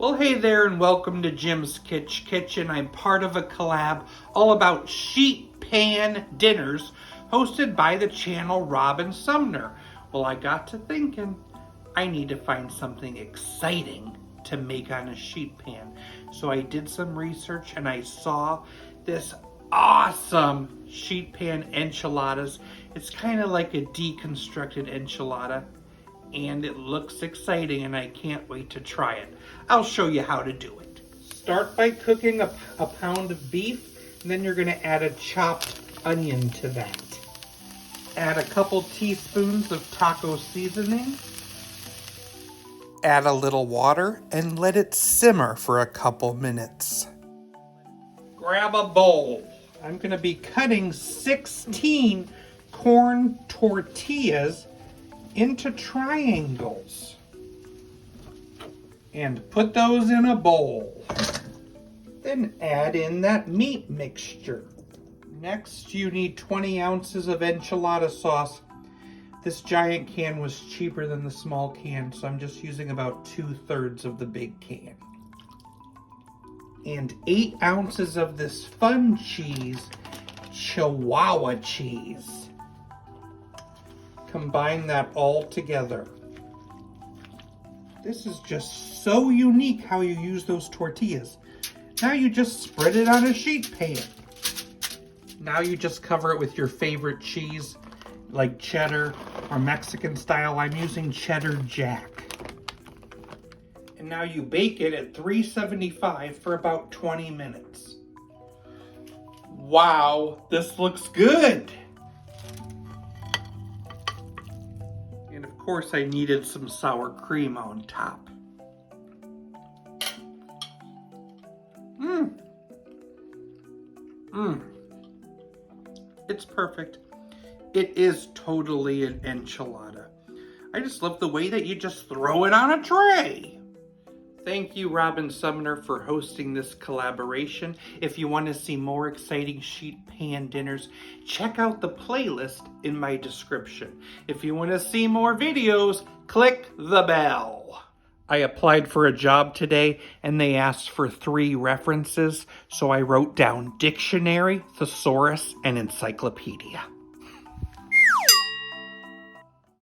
Well, hey there and welcome to Jim's Kitchen. I'm part of a collab all about sheet pan dinners hosted by the channel Robert and Sumner. Well, I got to thinking I need to find something exciting to make on a sheet pan. So I did some research and I saw this awesome sheet pan enchiladas. It's kind of like a deconstructed enchilada. And it looks exciting and I can't wait to try it. I'll show you how to do it. Start by cooking a pound of beef, and then you're gonna add a chopped onion to that. Add a couple teaspoons of taco seasoning. Add a little water and let it simmer for a couple minutes. Grab a bowl. I'm gonna be cutting 16 corn tortillas into triangles and put those in a bowl. Then add in that meat mixture. Next, you need 20 ounces of enchilada sauce. This giant can was cheaper than the small can, so I'm just using about 2/3 of the big can. And 8 ounces of this fun cheese, chihuahua cheese. Combine that all together. This is just so unique how you use those tortillas. Now you just spread it on a sheet pan. Now you just cover it with your favorite cheese, like cheddar or Mexican style. I'm using cheddar jack. And now you bake it at 375 for about 20 minutes. Wow, this looks good. And of course I needed some sour cream on top. It's perfect. It is totally an enchilada. I just love the way that you just throw it on a tray. Thank you, Robert and Sumner, for hosting this collaboration. If you want to see more exciting sheet pan dinners, check out the playlist in my description. If you want to see more videos, click the bell. I applied for a job today and they asked for 3 references, so I wrote down dictionary, thesaurus, and encyclopedia.